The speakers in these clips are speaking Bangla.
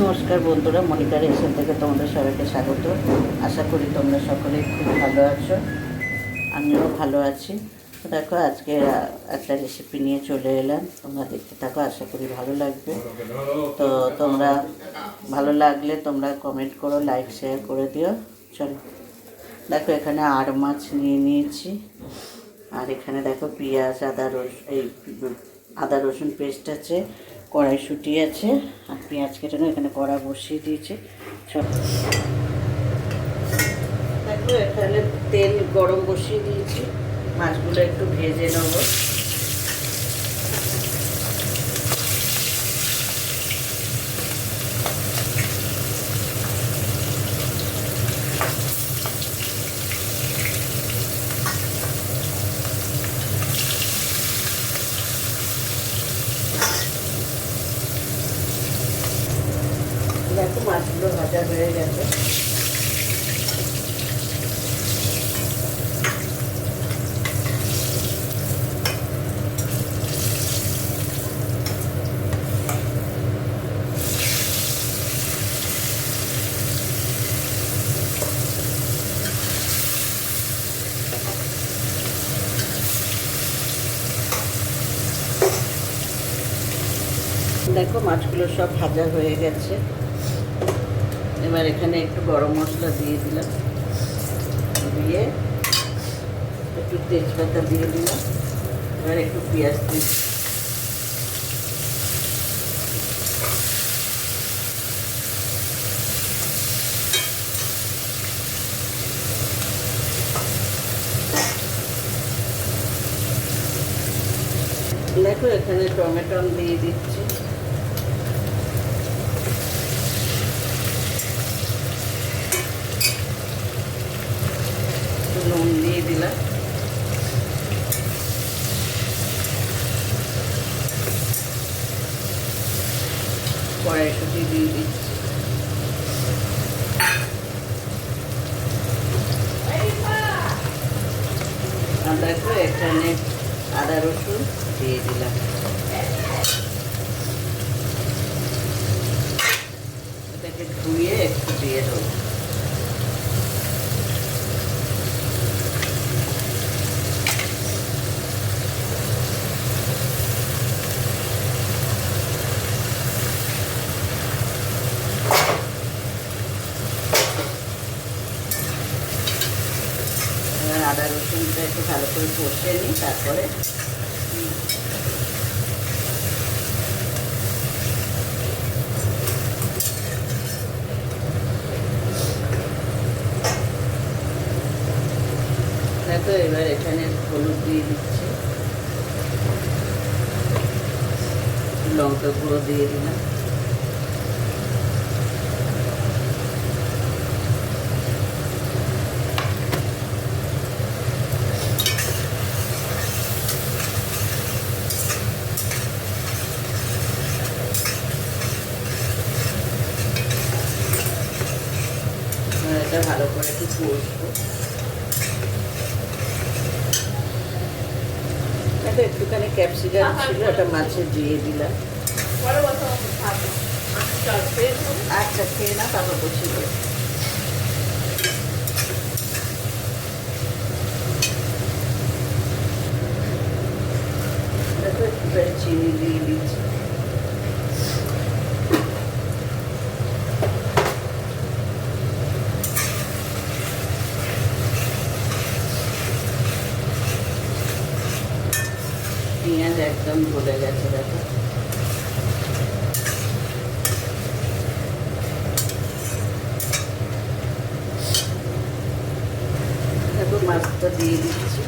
নমস্কার বন্ধুরা, মনিকার রেসিপি থেকে তোমাদের সবাইকে স্বাগত। আশা করি তোমরা সকলে খুব ভালো আছো, আমিও ভালো আছি। তো দেখো, আজকে একটা রেসিপি নিয়ে চলে এলাম, তোমরা দেখতে থাকো, আশা করি ভালো লাগবে। তো তোমরা ভালো লাগলে তোমরা কমেন্ট করো, লাইক শেয়ার করে দিও। চলো দেখো, এখানে আর মাছ নিয়ে নিয়েছি, আর এখানে দেখো পেঁয়াজ আদা রসুন পেস্ট আছে, কড়াইশুঁটি আছে, আর পেঁয়াজ কেটে এখানে কড়া বসিয়ে দিয়েছি। সব দেখো, এখানে তেল গরম বসিয়ে দিয়েছি, মাছগুলো একটু ভেজে নেব। দেখো, মাছগুলো ভাজা হয়ে গেছে। দেখো, মাছগুলো সব ভাজা হয়ে গেছে। এবার এখানে একটু গরম মশলা দিয়ে দিলাম, দিয়ে একটু তেজপাতা দিয়ে দিলাম। এবার একটু পেঁয়াজ দিয়ে দেখো, এখানে টমেটো দিয়ে দিচ্ছি, নুন দিয়ে দিলাম, কড়াইশুঁটি দিয়ে দিচ্ছি, আর দেখো এখানে আদা রসুন দিয়ে দিলাম। এটাকে ধুয়ে একটু দিয়ে দেবো। আদা রসুনটা একটু ভালো করে কষে নিই, তারপরে দেখো, এবার এখানে হলুদ দিয়ে দিচ্ছি, লঙ্কা গুঁড়ো দিয়ে দিলাম, এটা ভালো করে একটু কষবো। দেখো, একটুখানি ক্যাপসিকাম ছিল, ওটা মাছে দিয়ে দিলাম। আচ্ছা, খেয়ে না, তারপর বসিয়ে দেবো। দেখো, একটু চিনি দিয়ে দিচ্ছি, পেঁয়াজ একদম ভুলে গেছে। দেখো, দেখো মাছটা দিয়ে দিচ্ছি,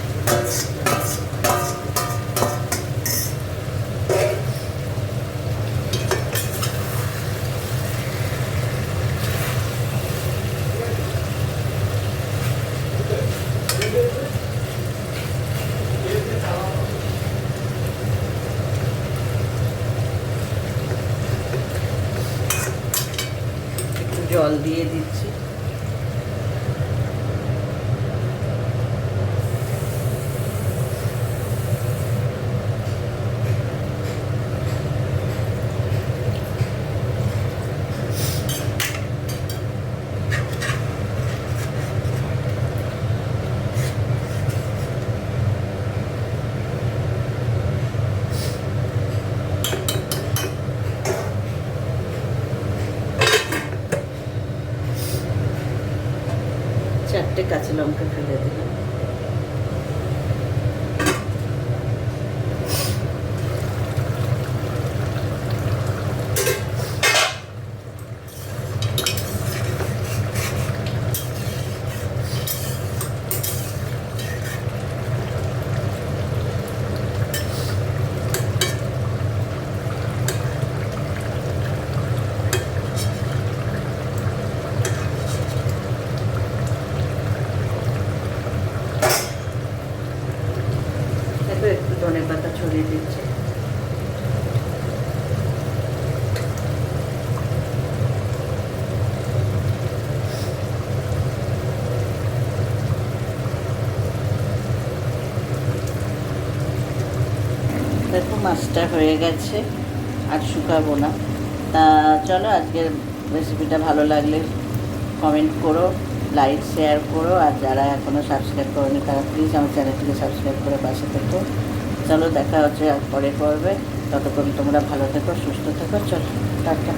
জল দিয়ে দিচ্ছি। 4টে কাঁচা লঙ্কা ফেলে দিলাম। একটু ধনে পাতা ছড়িয়ে দিচ্ছি। দেখো মাছটা হয়ে গেছে, আর শুকাবো না। তা চলো, আজকের রেসিপিটা ভালো লাগলে কমেন্ট করো, লাইক শেয়ার করো, আর যারা এখনও সাবস্ক্রাইব করেনি তারা প্লিজ আমার চ্যানেলটিকে সাবস্ক্রাইব করে পাশে থেকো। চলো, দেখা হচ্ছে আর পরে করবে। ততক্ষণ তোমরা ভালো থেকো, সুস্থ থেকো। চলো, টাটা।